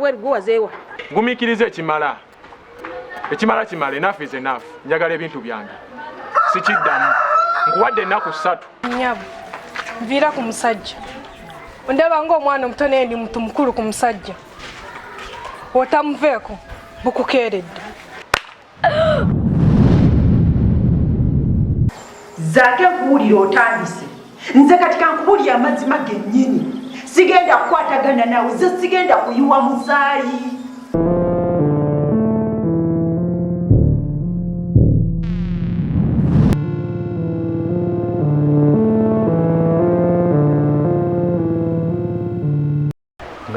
bwe guwazeewa. Gumikirize ekimala. Ekimala kimala, enough is enough. Njagala ebintu byange. Sikiddamu. Nkuwadde ennaku 3. Nnyabo, nviira ku musajja. Ondaba ng'omwana omuto naye ndi muntu mukulu ku musajja. Otamuveeko bukukeeredde. Zaake kuwulira otandise. Nze kati kankubuulira amazima gennyini. Sigenda kukwatagana nawe, nze sigenda kuyiwa musaayi.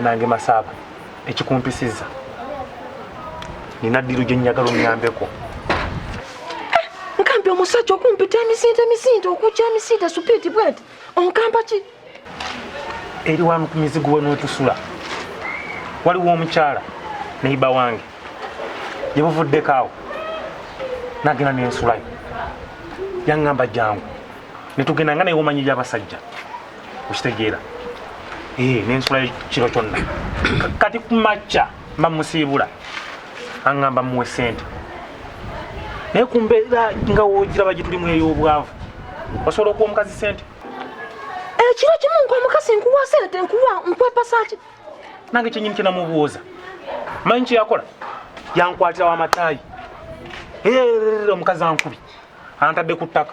Nange Masaba ekikumpisizza nina ddiru gye njagala omuyambeko. Nkampi omusajja okumpita emisinde okujja emisinde supiiti bwenti onkampa ki? Eri wano ku mizigo we n'otusula waliwo omukyala neiba wange gye buvuddeko awo nagenda n'ensulayo yaŋŋamba jangu ne tugenda nga naye omanyi gy'abasajja okitegeera. N'ensulayo kiro kyonna kati kumakya mba musiibula aŋŋamba muwe ssente naye ku mbeera nga woogiraba gye tulimu ey'obwavu osobola okuwa omukazi ssente. Ekiro kimu nk'omukazi nkuwa ssente nkwepasa ki? Nange kyenyini kye namubuuza manyi kye yakola yankwatira w'amataayi omukazi ankubi antadde ku ttaka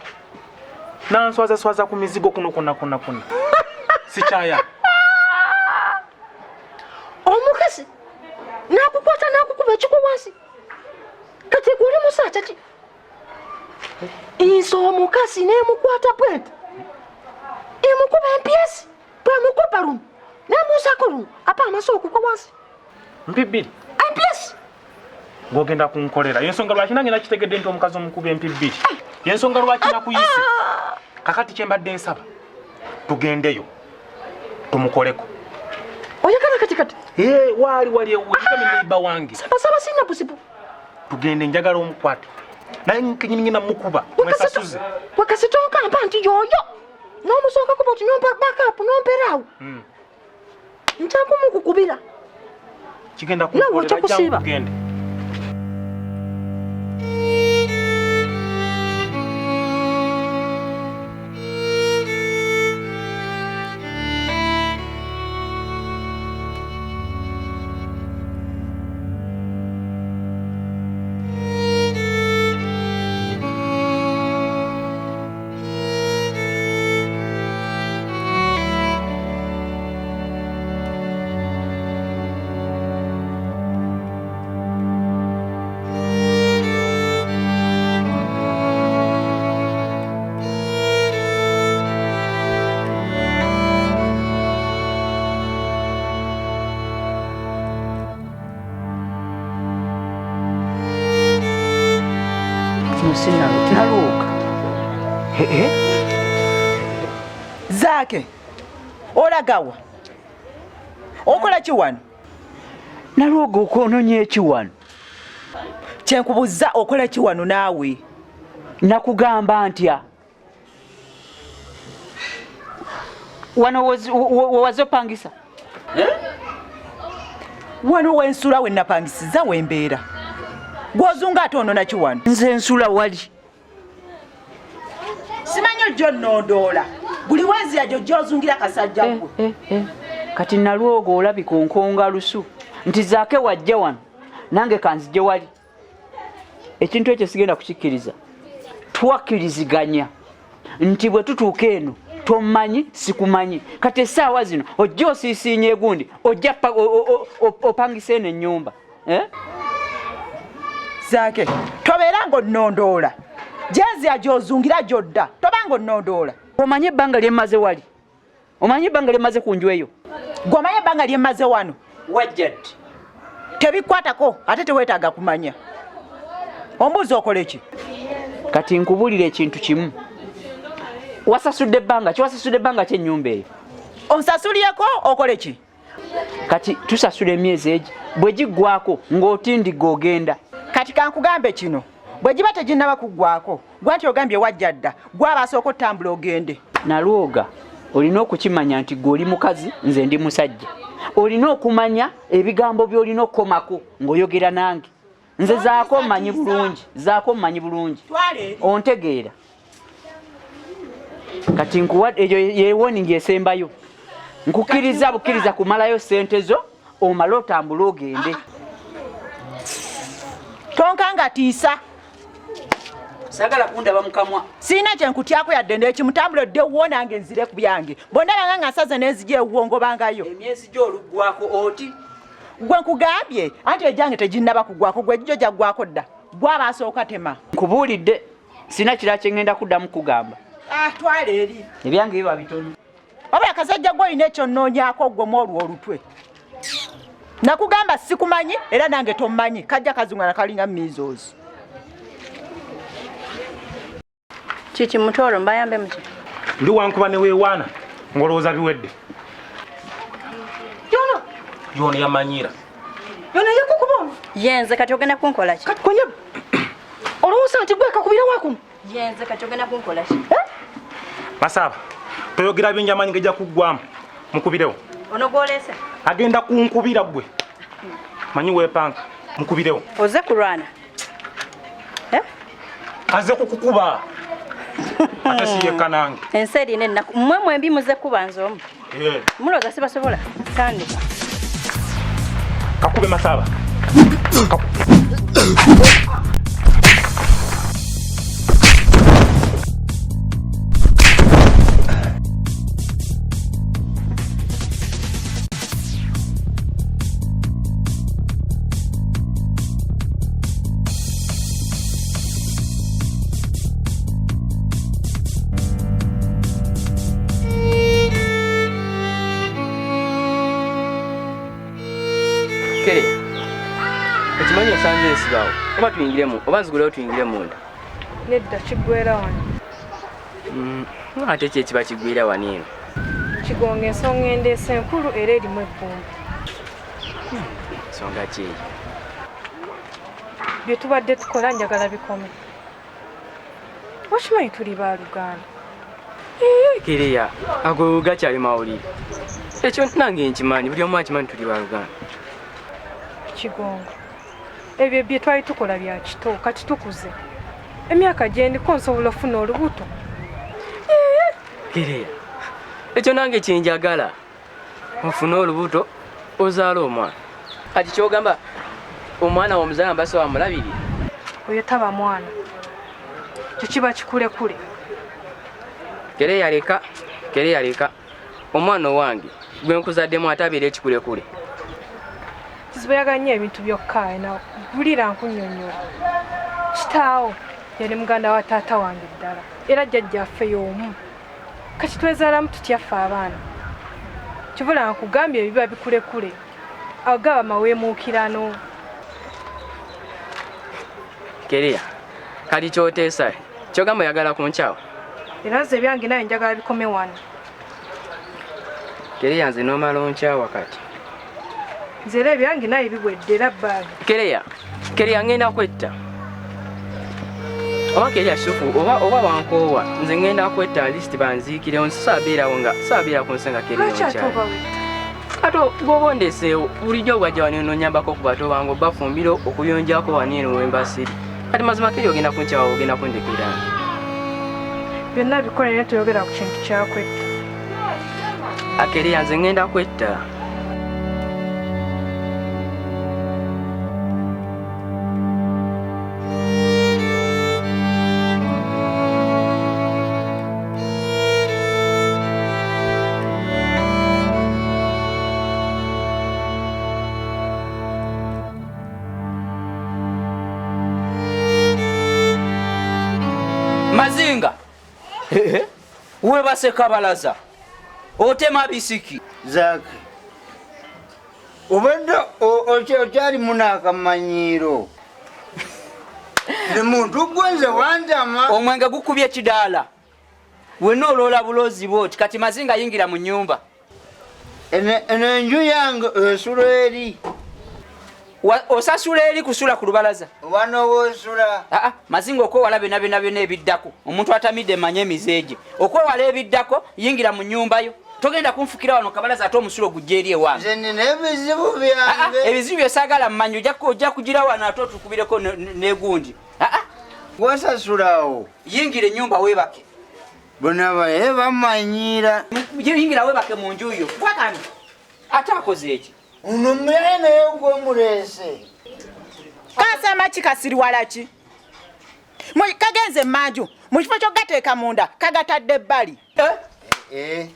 nanswazaswaza ku mizigo kuno kwonna sikyaya. Omukazi nakukwata nakukuba ekiko wansi kati guli musajja ki? Inso omukazi nemukwata bwenti emukuba empyesi bwemukuba lumu nemuusako lumu apa amaso okuko wansi mpibbiri empyesi ng'ogenda kunkolera yensonga lwaki nange nakitegedde nti omukazi omukuba empibbiri yensonga lwaki nakuyise. Kakati kye mbadde nsaba tugendeyo tumukoleko. Oyagala kati wali ewulikami neiba wange saba sina buzibu tugende njagala omukwate naye kenyiningina mukuba mwesasuze wakasi tonkampa nti yoyo n'omusooka kuba oti nompa backup nomperaawo nkyakumuukukubira kigenda kunkolera jangu tugende. Zaake olagawa okola ki wano? Nalwoga okwononya eki wano? Kyenkubuuza okola ki wano naawe? Nakugamba ntya wano waze opangisa? Wano wensula we napangisiza wembeera gwozunga ate onona ki wano? Nze nsula wali. Simanyi ojjo nnondoola buli wezi yajo gyozungira kasajja gwe. Kati nalwoga olabika onkonga lusu nti Zaake wajja wano nange kanzije wali. Ekintu ekyo sigenda kukikkiriza. Twakkiriziganya nti bwe tutuuka eno tomanyi sikumanyi kati essaawa zino ojja osiisiinye gundi ojja opangisa eno ennyumba. Zaake tobeera ng'onnondoola jezi agyozungira gyodda tobanga onnondoola. Omanyi ebbanga lyemmaze wali? Omanyi ebbanga lyemmaze ku nju eyo? Gw'omanyi ebbanga lyemmaze wano? Wajja ddi? Tebikwatako ate teweetaaga kumanya. Ombuuzi okole ki? Kati nkubuulira ekintu kimu. Wasasudde ebbanga ki? Wasasudde ebbanga ki ennyumba eyo? Onsasulyeko okole ki? Kati tusasula emyezi egi bwe giggwako ng'otindiga ogenda. Kati kankugambe kino bwe giba teginnaba kuggwako gwa nti ogambye wajja dda gw'abaasooka otambula ogende. Nalwoga olina okukimanya nti gwe oli mukazi nze ndi musajja. olina okumanya ebigambo by'olina okukomako ng'oyogera nange. Nze zaako mmanyi bulungi ontegeera. Kati nkuwa eyo yewoningi esembayo. Nkukiriza bukkiriza kumalayo ssente zo omale otambule ogende. Tonkanga tiisa. Sagala kundaba mukamwa. Sina kye nkutyako yadde ndekimutambula dde wo nange nzire ku byange. Bonna banga nga nsaze n'enzija ewuwo bangayo. Emyezi gy'oluggwako oti. Gwe nkugambye anti ejange teginnaba kugwako gwe jjo jaggwako dda. Gwaba asooka tema. Nkubuulidde sina kirala kye ngenda kuddamu kugamba. Twala eri. Ebyange biba bitono. Oba akasajja gw'olina ekyo nnoonyaako gwe mwolwo olutwe. Nakugamba sikumanyi era nange tommanyi. Kajja kazungana kalinga measles. Chichi mutoro mbayambe muki. Ndi wankuba ne weewaana ngolowooza biwedde. Yono yamanyira. Yono yakukubona. Yenze kati ogenda kunkola ki? Kati konye. Olowooza nti gwe kakubira wakuno. Yenze kati ogenda kunkola ki? Masaba. Toyogera binjamanyi ngejja kuggwamu. Mukubirewo. Ono gwolese? Agenda kunkubira gwe. Manyi weepanka. Mukubirewo. Oze kulwana. Aze kukukuba. Ate siye kanange. Enseri nena mmwe mwembi muze kuba nzomu. Muloza sibasobola. Tandika. Kakube Masaba. Ekimanyi osanze ensibaawo oba tuyingiremu oba nzigulewo tuyingire munda. Nedda kiggwera wano. Ate kye kiba kiggwira wano eno. Kigonga ensonga endeesa enkulu era erimu ebbumba. Nsonga ki eyo? Bye tubadde tukola njagala bikome. Okimanyi tuli baaluganda. Kereya ago gakyali mawulire. Ekyo nange nkimanyi buli omu akimanyi tuli baaluganda. Kigonga ebyo bye twali tukola bya kito kati tukuze. Emyaka gye ndiko nsobola ofuna olubuto. Kereya ekyo nange kyenjagala ofune olubuto ozaala omwana. Kati kyogamba omwana womuzaala mbasa wamulabirira. Oyo taba mwana. Kyo kiba kikulekule. Kereya leka omwana owange gwe nkuzaddemu atabeera ekikulekule. Kizibayaga nnyo ebintu byokka na bulira nkunnyonnyola. Kitaawo yali muganda wa taata wange ddala era jjajjaffe y'omu. Kati twezaalamu tutyaffe abaana. Kibula nkugambye ebiba bikulekule. Agaba maweemuukirano. Kereya kati kyoteesa kyogamba oyagala kunkyawa. Era nze ebyange naye njagala bikome wano. Kereya nze n'omala onkyawa kati. Nze era ebyange naye bigwedde era bbaagi. Kereya ngenda kwetta. Oba Kereya sufu oba wankoowa nze ngenda kwetta alisti banziikirewo nsaabeera ku nsi nga Kereya onkyala. Ate bw'oba ondeseewo bulijjo bwajja wano nonyambako ku bato bange obafumbiro okuyonjako wano eno wembasiri. Kati mazima Kereya ogenda kunkyawa ogenda kundekera. Byonna bikola naye toyogera ku kintu kyakwetta. Kereya nze ngenda kwetta. Mazinga. Webase kabalaza. Otema bisiki. Zaki. Obadde okyali munakamanyiro. Ne muntu gwenze wandama. Omwenge gukubye kidaala. Wenna oloola bulozi bwoti kati Mazinga yingira mu nnyumba. Eno enju yange esula eri. Osasula eri kusula ku lubalaza. Wano wosula. Mazinga okwewala byonna ebiddako. Omuntu atamidde manye emizeege. Okwewala ebiddako yingira mu nnyumba yo. togenda kunfukira wano kabalaza ate omusulo gujja eri ewange. Nze nina ebizibu byange. Ebizibu byesaagala mmanyi ojja kugira wano ate otukubireko n'egundi. Wasasulawo. Yingira ennyumba weebake. Bonna baye bamanyira. Yingira weebake mu nju yo. Bwakani ate akoze eki? Ono mulaye naye gwe muleese. Kasama kikasiriwala ki? Kagenze mmanju mu kifo ky'ogateeka munda kagatadde ebbali.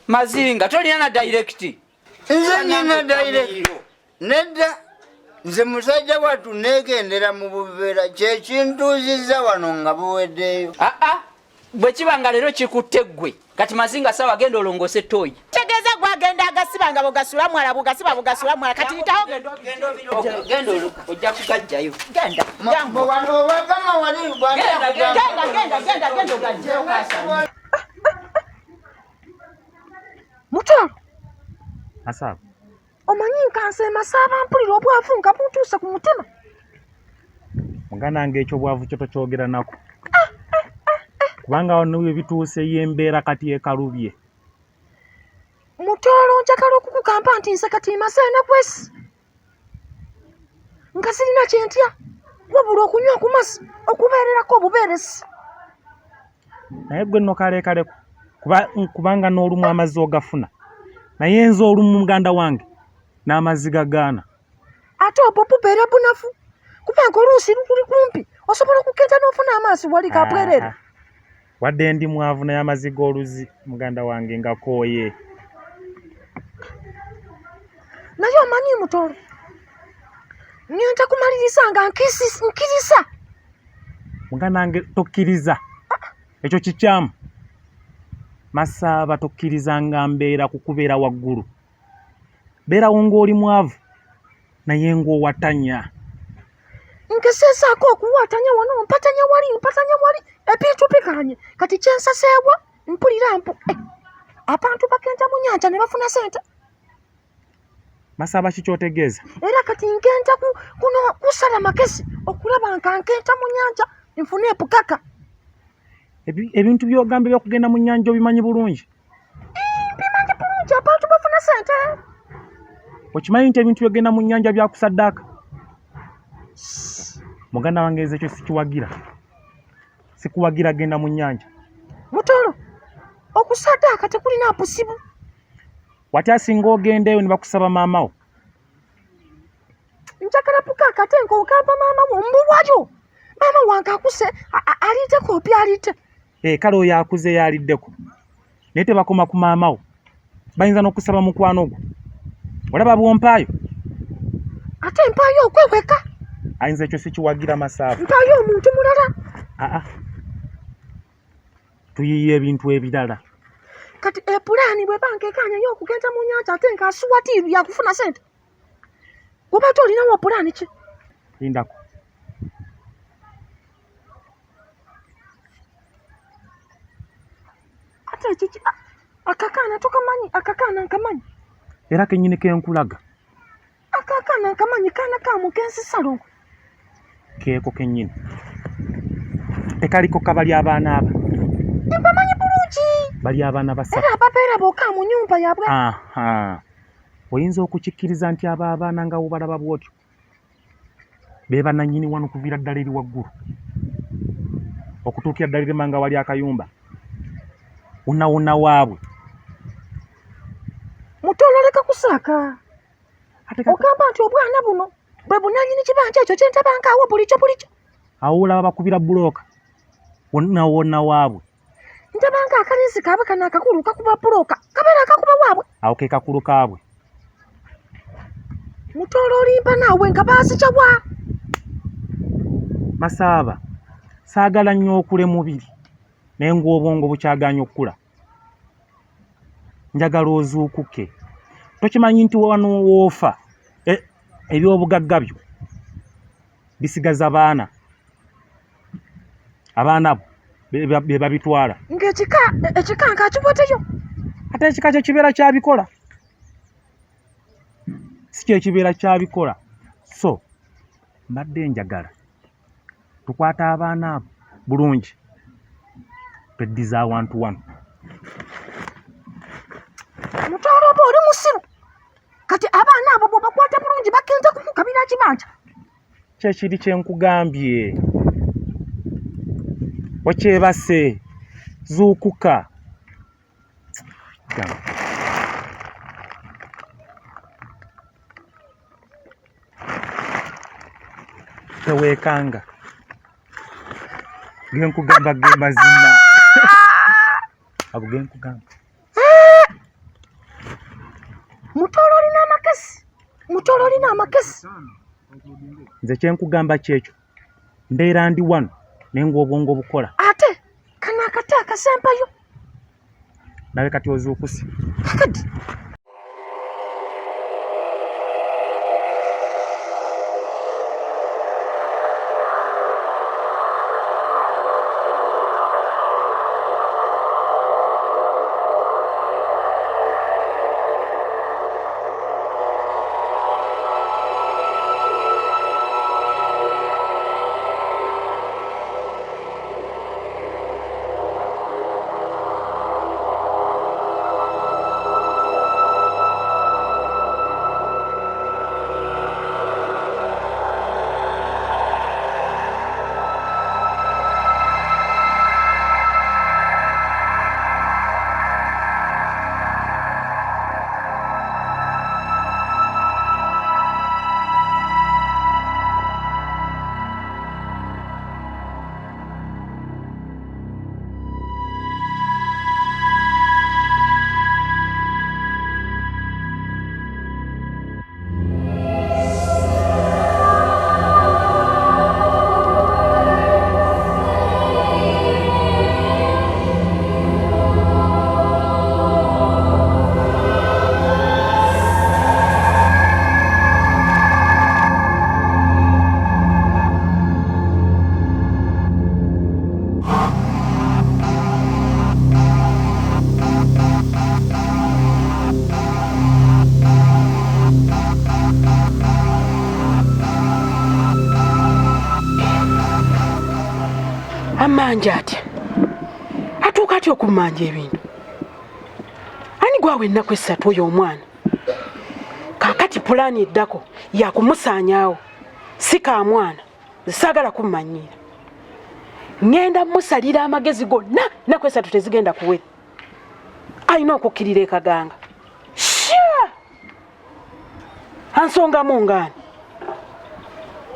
Mazinga tolina na direct. Nze nina direct. Nedda nze musajja wattu neegendera mu bubeera kyekintuuzizza wano nga buweddeeyo. Bwe kiba nga leero kikutte ggwe kati Mazinga sawa genda olongose toyi. Tegeeza gwagenda agasiba nga bugasiba mwala kati nitaho genda ojja kugajjayo. Genda wano obagama wali genda ogajjayo. Mutoro. Asaba. Omanyi nkanseema saaba mpulira obwavu nga buntuuse ku mutima. Muganda wange ekyo obwavu kyo tokyogera nako. Kubanga wano bituuse y'embeera kati ekalubye. Mutoro njagala okukugamba nti nze kati maseena kwesi. Nga sirina kyentya wabula okunywa ku mazzi okubeererako obubeeresi. Naye gwe nno kalekaleko kubanga n'olumu amazzi ogafuna. Naye nze olumu muganda wange n'amazzi gagaana. Ate obwo bubeera bunafu kubanga oluusi luli kumpi osobola okugenda n'ofuna amaazi wali gabwerere. Wadde ndi mwavu naye amazzi g'oluzi muganda wange ngakooye. Naye omanyi Mutoro, ngenda kumaliriza nga nkiriza. Muganda wange tokkiriza. Ekyo kikyamu. Masaba tokkiriza nga mbeera kukubeera waggulu. Beerawo ng'oli mwavu naye ng'owatanya. Nkesesaako okuwatanya wano mpatanya wali ebintu bikanye kati kyensaseebwa mpulira mpu abantu bagenda mu nnyanja ne bafuna sente. Masaba kikyotegeeza. Era kati ngenda kuno kusala makesi okulaba nga nkenta mu nnyanja nfune epukaka. Ebintu by'ogamba by'okugenda mu nnyanja obimanyi bulungi. Bimanyi bulungi abantu bafuna sente. Okimanyi nti ebintu by'ogenda mu nnyanja byakusaddaaka. Muganda wange ekyo sikiwagira. Sikuwagira genda mu nnyanja. Mutoro, okusaddaaka tekulina buzibu. Wati asinga ogendeyo ne bakusaba maamawo. Njagala pukaka ate ng'ogamba maamawo mbuwayo. Maama wange akuse aliddeko opi alidde. Kale oyo akuze yaliddeko. Naye tebakoma ku maamawo. Bayinza n'okusaba mukwano gwo. Olaba bwompaayo. Ate mpaayo okweweka. Ayinza ekyo sikiwagira Masaba. Mpaayo omuntu mulala. Tuyiye ebintu ebirala. Kati epulaani bwe banka ekanyayo okugenda mu nnyanja ate nga asuwatiiru yakufuna sente. Goba tolinawo pulaani ki? Lindako. Ate kiki akakaana tokamanyi akakaana nkamanyi. Era kenyini kenkulaga. Akakaana nkamanyi kaana kamu kensisalo. Keeko kenyini. Tekaliko kabali abaana aba. Mbamanyi bulungi. Bali abaana basatu. Era ababeera bokka mu nnyumba yabwe. Oyinza okukikkiriza nti aba abaana nga wobalaba bwotyo. Be bannannyini wano kuviira ddala eri waggulu. Okutuukira ddala erima nga wali akayumba. Wonna waabwe. Mutoro leka kusaaka. Ogamba nti obwana buno bwe bunnannyini kibanja ekyo kyentabanga awo bulijjo. Awo olaba bakubira bulooka. Wonna waabwe. Ntabanga akalinzi kaabe kana akakulu kakuba bulooka. Kabeera akakuba waabwe. Awo ke kakulu kaabwe. Mutoro olimba naawe nga baazikyawa. Masaba, saagala nnyo okule mubiri. Naye ng'obwongo bukyaganya okukula. Njagala ozuukuke. Tokimanyi nti wano woofa ebyobugagga byo bisigaza baana. Abaana bo be babitwala. Ekika nga akiboteyo. Ate ekika kye kibeera kyabikola. Si kye kibeera kyabikola. So, mbadde njagala tukwata abaana abo bulungi. Tweddiza awantu wano. musiru kati abaana abo bw'obakwata bulungi bagenda kukukabira kibanja. Kyekiri kye nkugambye. Wakyebase zuukuka. Teweekanga. Ge nkugamba ge mazima. Ago ge nkugamba. Mutoolo olina amakesi. Nze kye nkugamba kyekyo. Mbeera ndi wano naye ng'obwongo bukola. Ate kana akati akasempayo. Nawe kati ozuukuse. Kati. Amanja atya atuuka atya okumanja ebintu. Ani gwawe ennaku essatu oyo omwana kaakati pulaani eddako yakumusaanyaawo si ka mwana saagala kummanyira. Ngenda musalira amagezi gonna ennaku essatu tezigenda kuwera. Alina okukkirira ekaganga. Ansongamu ngaani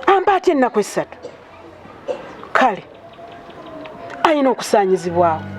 amba atya ennaku essatu. Kale alina okusaanyizibwawo.